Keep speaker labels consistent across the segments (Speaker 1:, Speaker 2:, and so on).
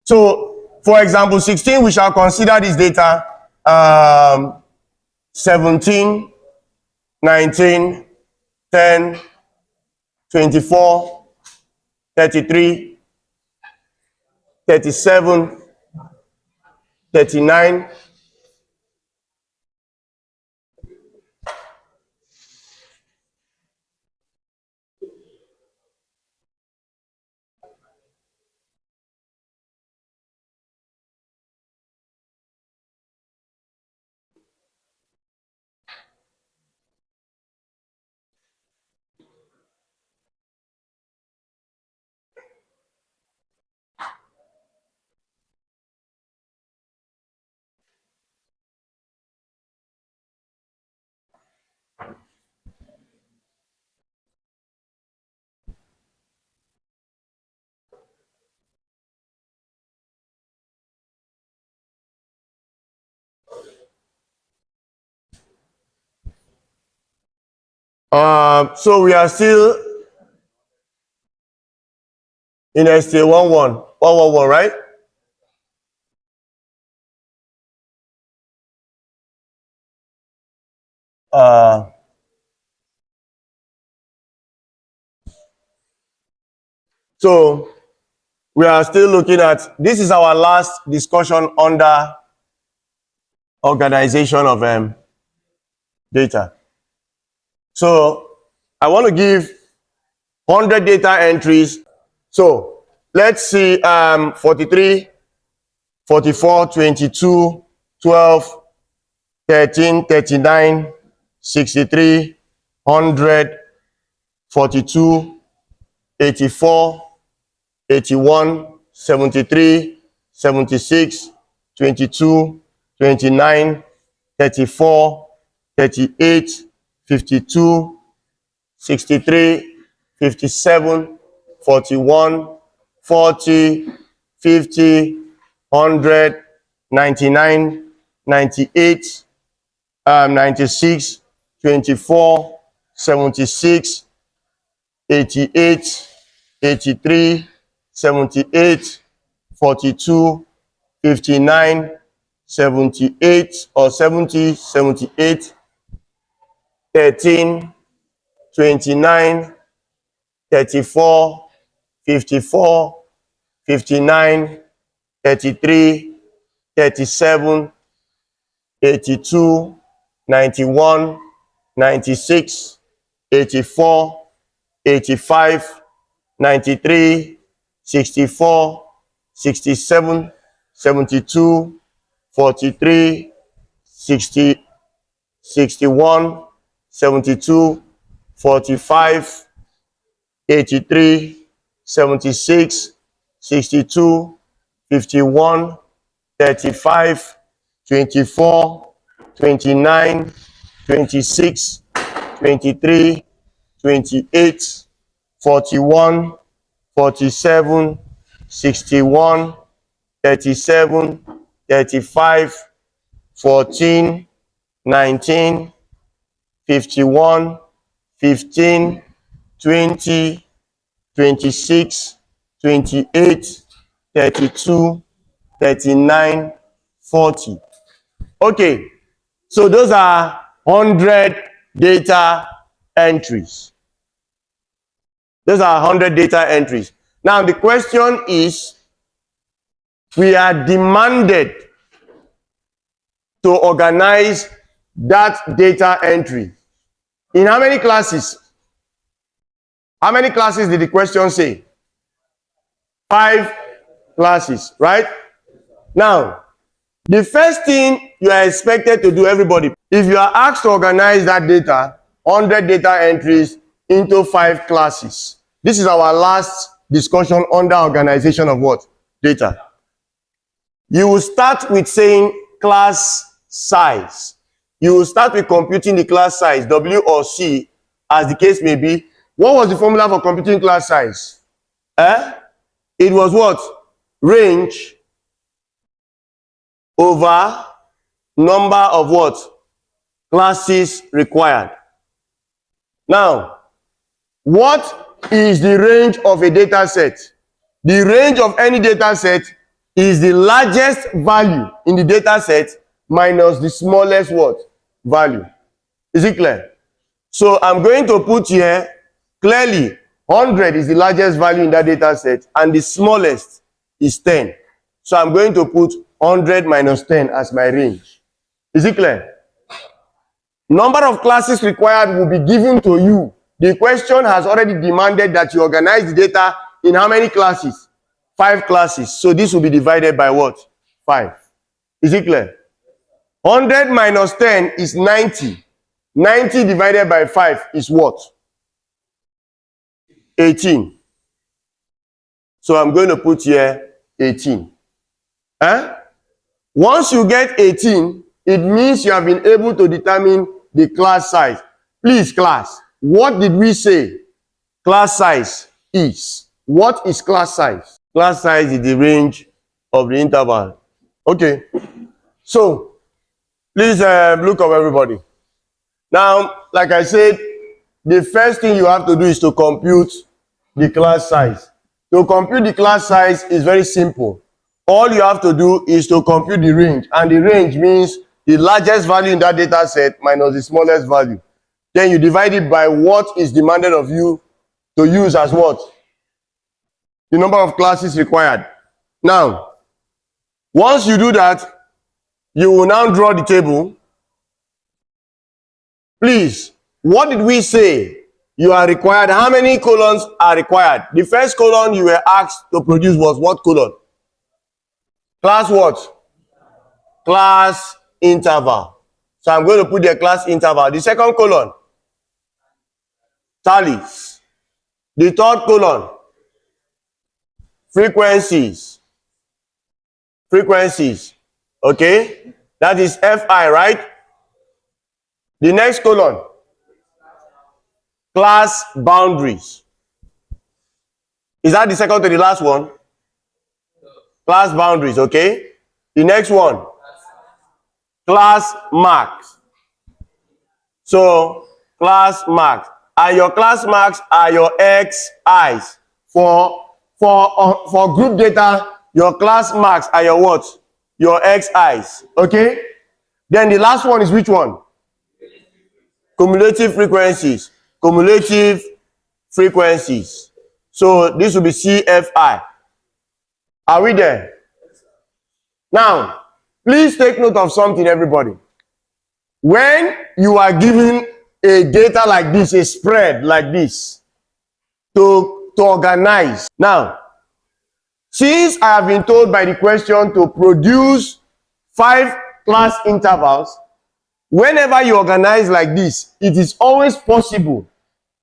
Speaker 1: So, for example, 16, we shall consider this data 17, 19, 10, 24, 33, 37, 39. So we are still in STA 111, right? So we are still looking at, this is our last discussion under organization of data. So I want to give 100 data entries. So let's see 43, 44, 22, 12, 13, 39, 63, 100, 42, 84, 81, 73, 76, 22, 29, 34, 38, 52, 63, 57, 41, 40, 50, 100, 99, 98, 96, 24, 76, 88, 83, 78, 42, 59, 78 or 70, 78, 13, 29, 34, 54, 59, 33, 37, 82, 91, 96, 84, 85, 93, 64, 67, 72, 43, 60, 61, 72, 45, 83, 76, 62, 51, 35, 24, 29, 26, 23, 28, 41, 47, 61, 37, 35, 14, 19, 51, 15, 20, 26, 28, 32, 39, 40. Okay, so those are 100 data entries. Those are 100 data entries. Now the question is, we are demanded to organize that data entry in how many classes? How many classes did the question say? 5 classes, right? Now, the first thing you are expected to do, everybody, if you are asked to organize that data, 100 data entries into 5 classes. This is our last discussion under organization of what? Data. You will start with saying class size. You will start with computing the class size, W or C, as the case may be. What was the formula for computing class size? It was what? Range over number of what? Classes required. Now, what is the range of a data set? The range of any data set is the largest value in the data set minus the smallest what? Value. Is it clear? So I'm going to put here, clearly, 100 is the largest value in that data set and the smallest is 10. So I'm going to put 100 minus 10 as my range. Is it clear? Number of classes required will be given to you. The question has already demanded that you organize the data in how many classes? 5 classes. So this will be divided by what? 5. Is it clear? 100 minus 10 is 90. 90 divided by 5 is what? 18. So I'm going to put here 18. Once you get 18, it means you have been able to determine the class size. Please, class, what did we say class size is? What is class size? Class size is the range of the interval. Okay. So, please look up, everybody. Now, like I said, the first thing you have to do is to compute the class size. To compute the class size is very simple. All you have to do is to compute the range, and the range means the largest value in that data set minus the smallest value. Then you divide it by what is demanded of you to use as what? The number of classes required. Now, once you do that, you will now draw the table. Please, what did we say you are required? How many columns are required? The first column you were asked to produce was what column? Class what? Class interval. So I'm going to put the class interval. The second column, tallies. The third column, frequencies. Frequencies. Okay? That is FI, right? The next column, class boundaries. Is that the second to the last one? Class boundaries, okay? The next one, class marks. So, class marks. And your class marks are your XIs. For group data, your class marks are your what? Your XIs, okay? Then the last one is which one? Cumulative frequencies. Cumulative frequencies. So this will be CFI. Are we there? Now, please take note of something, everybody. When you are given a data like this, a spread like this, to organize. Now, since I have been told by the question to produce 5 class intervals, whenever you organize like this, it is always possible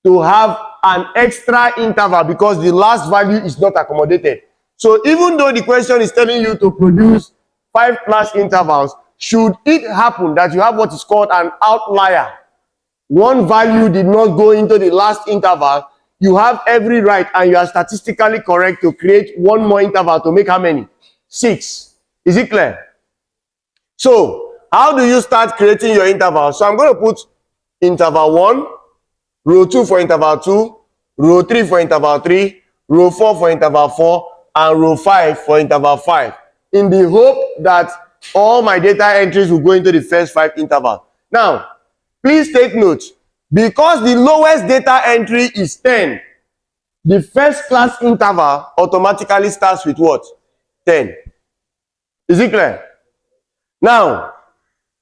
Speaker 1: to have an extra interval because the last value is not accommodated. So even though the question is telling you to produce 5 class intervals, should it happen that you have what is called an outlier, one value did not go into the last interval, you have every right and you are statistically correct to create one more interval to make how many? 6. Is it clear? So, how do you start creating your interval? So I'm going to put interval 1, row 2 for interval 2, row 3 for interval 3, row 4 for interval 4, and row 5 for interval 5, in the hope that all my data entries will go into the first 5 intervals. Now, please take note, because the lowest data entry is 10, the first class interval automatically starts with what? 10. Is it clear? Now,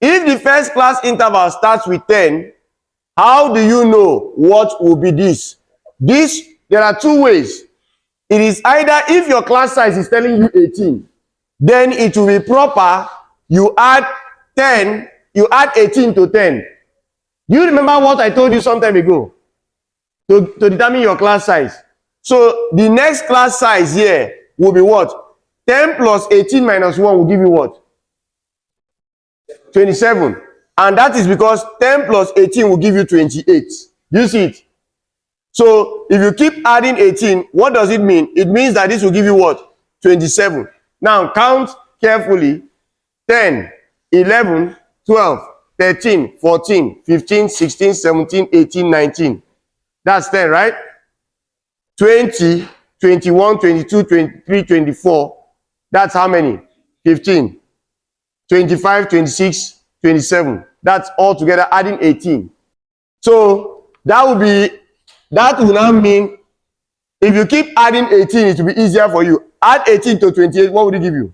Speaker 1: if the first class interval starts with 10, how do you know what will be this? There are 2 ways. It is either if your class size is telling you 18, then it will be proper, you add 18 to 10. Do you remember what I told you some time ago? To determine your class size. So the next class size here will be what? 10 plus 18 minus 1 will give you what? 27. And that is because 10 plus 18 will give you 28. Do you see it? So if you keep adding 18, what does it mean? It means that this will give you what? 27. Now count carefully. 10, 11, 12, 13, 14, 15, 16, 17, 18, 19. That's 10, right? 20, 21, 22, 23, 24, That's how many? 15, 25, 26, 27. That's all together adding 18. So that will now mean if you keep adding 18, it will be easier for you. Add 18 to 28, what would it give you?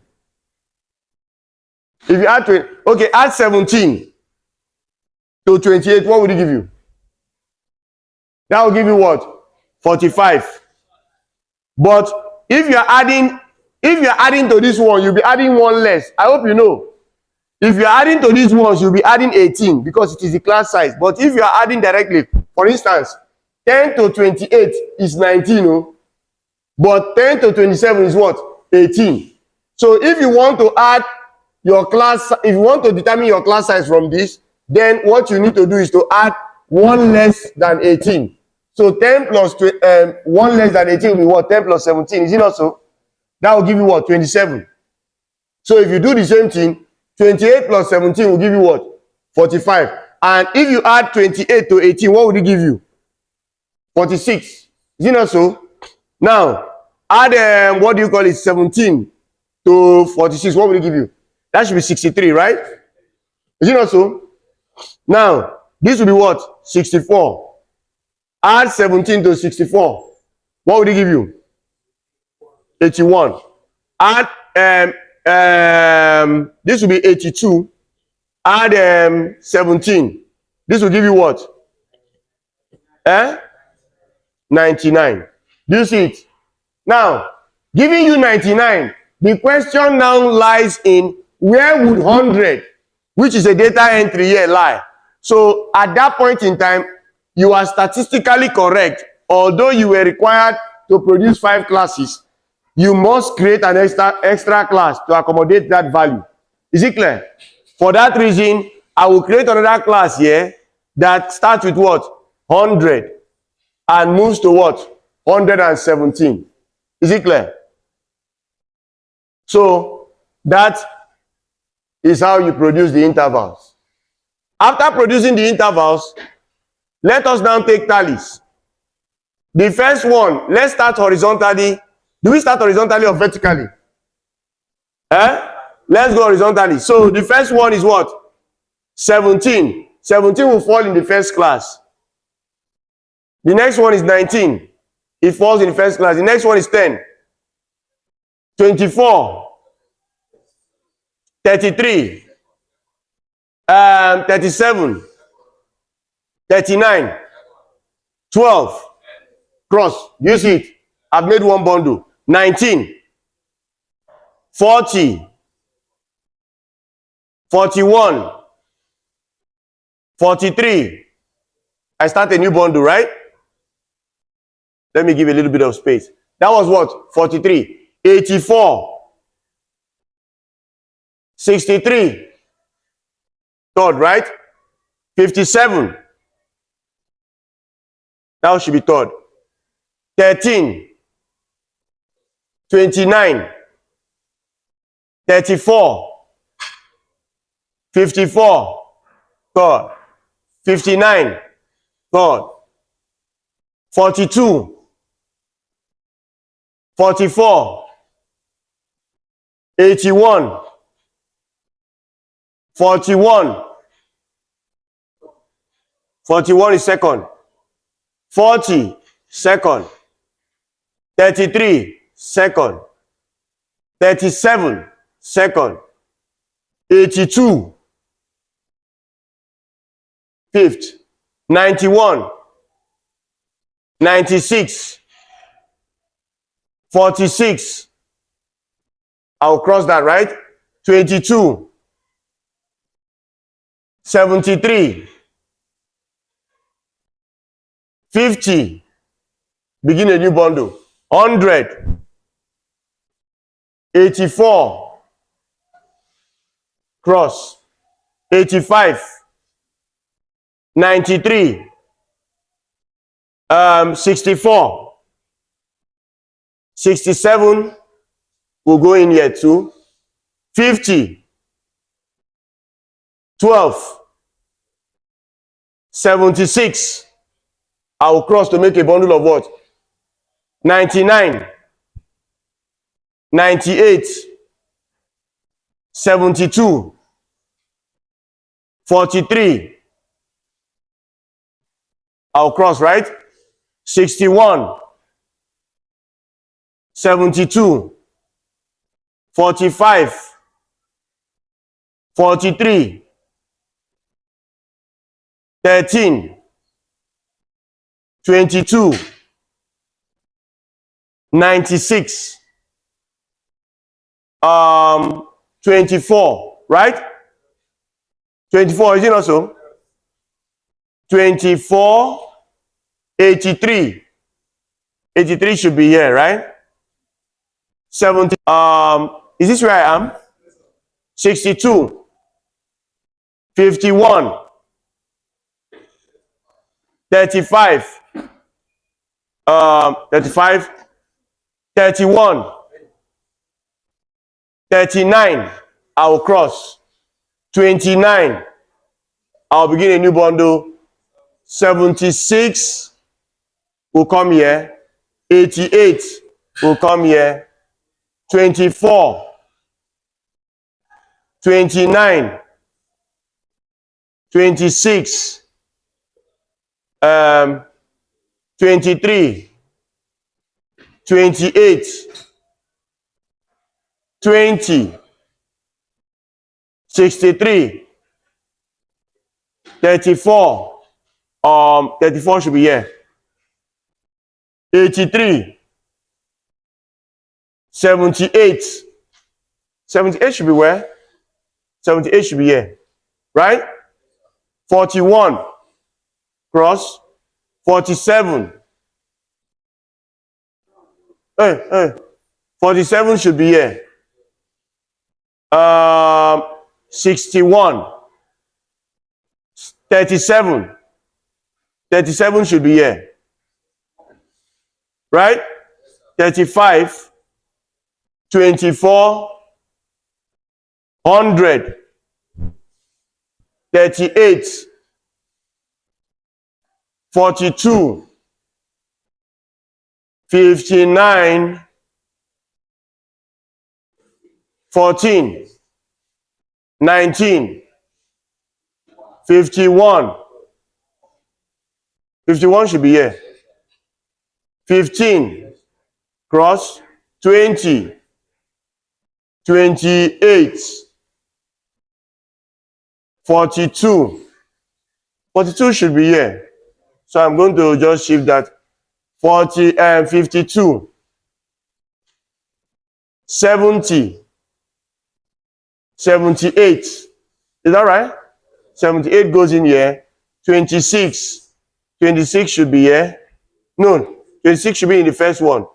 Speaker 1: If you add 20, okay, add 17 to 28, what would it give you? That will give you what? 45. But if you are adding to this one, you'll be adding one less. I hope you know. If you are adding to these ones, you'll be adding 18 because it is the class size. But if you are adding directly, for instance, 10 to 28 is 19, oh, but 10 to 27 is what? 18. So if you want to add your class, if you want to determine your class size from this, then what you need to do is to add one less than 18. So 10 plus 1 less than 18 will be what? 10 plus 17. Is it not so? That will give you what? 27. So if you do the same thing, 28 plus 17 will give you what? 45. And if you add 28 to 18, what would it give you? 46. Is it not so? Now, add, what do you call it? 17 to 46. What will it give you? That should be 63, right? Is it not so? Now, this will be what? 64. Add 17 to 64. What would it give you? 81. Add, this will be 82. Add 17. This will give you what? 99. Do you see it? Now, giving you 99, the question now lies in where would 100, which is a data entry here, lie? So at that point in time, you are statistically correct. Although you were required to produce 5 classes, you must create an extra class to accommodate that value. Is it clear? For that reason, I will create another class here that starts with what? 100 and moves to what? 117. Is it clear? So that is how you produce the intervals. After producing the intervals, let us now take tallies. The first one, let's start horizontally. Do we start horizontally or vertically? Let's go horizontally. So the first one is what? 17. 17 will fall in the first class. The next one is 19. It falls in the first class. The next one is 10. 24. 33. 37. 39. 12. Cross. Do you see it? I've made one bundle. 19. 40. 41. 43. I start a new bundle, right? Let me give a little bit of space. That was what? 43. 84. 63. Third, right? 57. That should be third. 13. 29. 34. 54. Third. 59. Third. 42. 44, 81, 41, 41 is second, 40, second, 33, second, 37, second, 82, fifth, 91, 96, 46. I'll cross that, right? 22. 73. 50. Begin a new bundle. 100. 84. Cross. 85. 93. 64. 67 will go in here too. 50. 12. 76. I will cross to make a bundle of what? 99. 98. 72, 43. I'll cross, right? 61, 72, 45, 43, 13, 22, 96, 24, right? 24, is it not so? 24, 83. 83 should be here, right? 70. Is this where I am? 62, 51, 35, 35, 31, 39. I will cross. 29. I'll begin a new bundle. 76 will come here. 88 will come here. 24, 29, 26, 23, 28, 20, 63, 34, 34 should be here. 83, 78, 78 should be where? 78 should be here, right? 41, cross. 47, 47 should be here. 61, 37, 37 should be here, right? 35, 24, 100, 38, 42, 59, 14, 19, 51. 51 should be here. 15, cross. 20, 28, 42. 42 should be here. So I'm going to just shift that. 40 and 52, 70, 78. Is that right? 78 goes in here. 26, 26 should be here. No, 26 should be in the first one.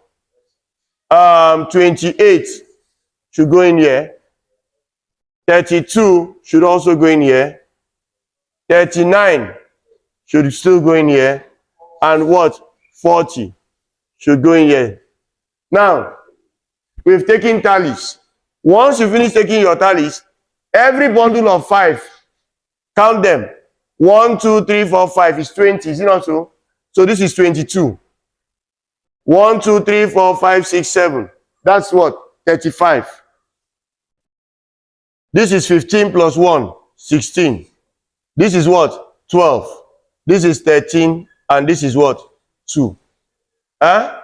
Speaker 1: 28 should go in here. 32 should also go in here. 39 should still go in here. And what? 40 should go in here. Now, we've taken tallies. Once you finish taking your tallies, every bundle of 5, count them. 1, 2, 3, 4, 5 is 20. Is it not so? So this is 22. 1, 2, 3, 4, 5, 6, 7. That's what? 35. This is 15 plus 1, 16. This is what? 12. This is 13. And this is what? 2. Huh?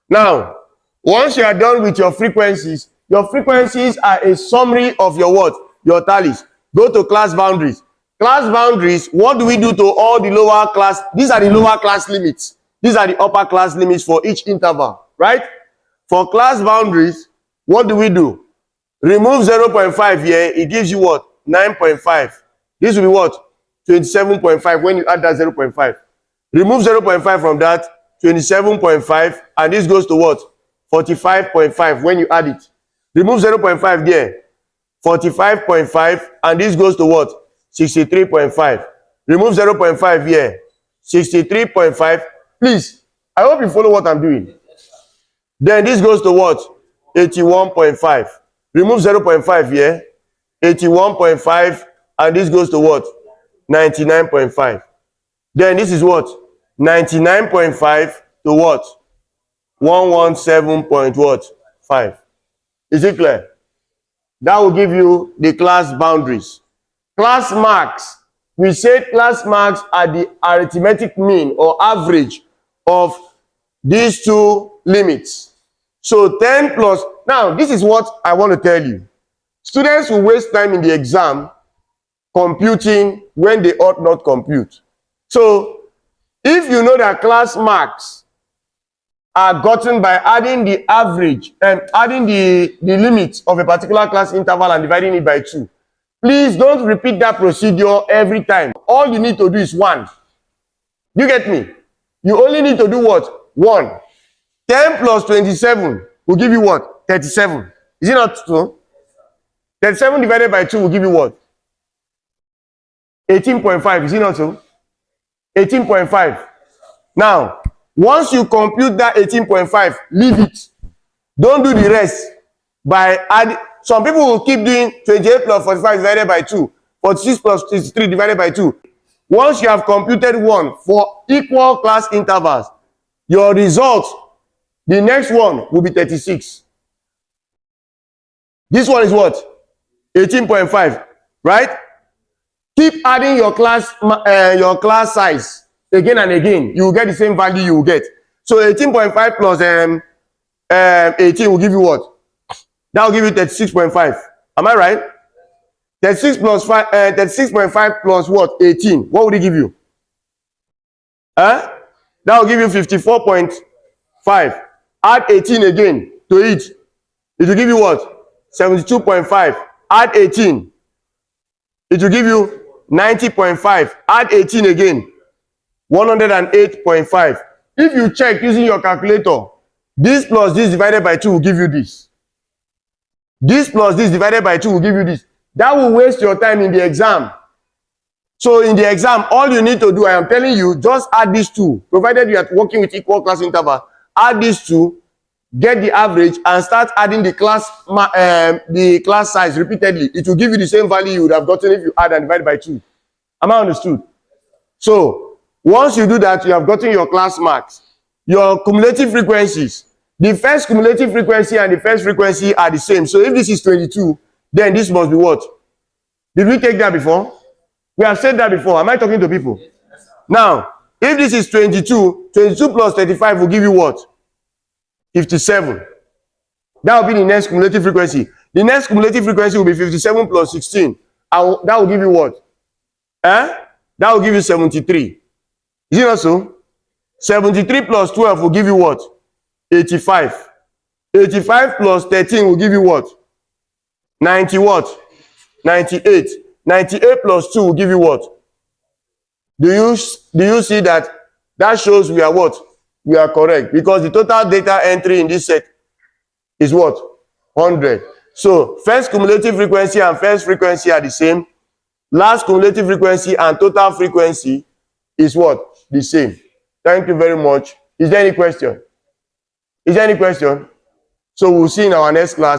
Speaker 1: Now, once you are done with your frequencies are a summary of your what? Your tallies. Go to class boundaries. Class boundaries, what do we do to all the lower class? These are the lower class limits. These are the upper class limits for each interval, right? For class boundaries, what do we do? Remove 0.5 here, it gives you what? 9.5. This will be what? 27.5 when you add that 0.5. Remove 0.5 from that, 27.5, and this goes to what? 45.5 when you add it. Remove 0.5 there, 45.5, and this goes to what? 63.5. Remove 0.5 here, 63.5. Please, I hope you follow what I'm doing. Then this goes to what? 81.5. Remove 0.5 here, 81.5, and this goes to what? 99.5. Then this is what? 99.5 to what? 117.5. Is it clear? That will give you the class boundaries. Class marks. We say class marks are the arithmetic mean or average of these two limits. So 10 plus, now this is what I want to tell you. Students will waste time in the exam computing when they ought not compute. So if you know that class marks are gotten by adding the average and adding the limit of a particular class interval and dividing it by 2, please don't repeat that procedure every time. All you need to do is 1. You get me? You only need to do what? 1. 10 plus 27 will give you what? 37. Is it not true? 37 divided by 2 will give you what? 18.5. Is it not so? 18.5. Now, once you compute that 18.5, leave it. Don't do the rest by adding. Some people will keep doing 28 plus 45 divided by 2, 46 plus 63 divided by 2. Once you have computed 1 for equal class intervals, your result, the next one will be 36. This one is what? 18.5, right? Keep adding your class size again and again. You will get the same value you will get. So 18.5 plus 18 will give you what? That will give you 36.5. Am I right? 36 plus 5, 36.5 plus what? 18. What would it give you? That will give you 54.5. Add 18 again to it. It will give you what? 72.5. Add 18. It will give you 90.5. Add 18 again. 108.5. If you check using your calculator, this plus this divided by 2 will give you this. This plus this divided by 2 will give you this. That will waste your time in the exam. So in the exam, all you need to do, I am telling you, just add these two. Provided you are working with equal class interval, add these two, get the average, and start adding the class size repeatedly. It will give you the same value you would have gotten if you add and divide by 2. Am I understood? So once you do that, you have gotten your class marks. Your cumulative frequencies. The first cumulative frequency and the first frequency are the same. So if this is 22, then this must be what? Did we take that before? We have said that before. Am I talking to people? Now, if this is 22, 22 plus 35 will give you what? 57. That will be the next cumulative frequency. The next cumulative frequency will be 57 plus 16. And that will give you what? That will give you 73. Is it not so? 73 plus 12 will give you what? 85. 85 plus 13 will give you what? 90 what? 98. 98 plus 2 will give you what? Do you see that? That shows we are what? We are correct. Because the total data entry in this set is what? 100. So first cumulative frequency and first frequency are the same. Last cumulative frequency and total frequency is what? The same. Thank you very much. Is there any question? Is there any question? So we'll see in our next class.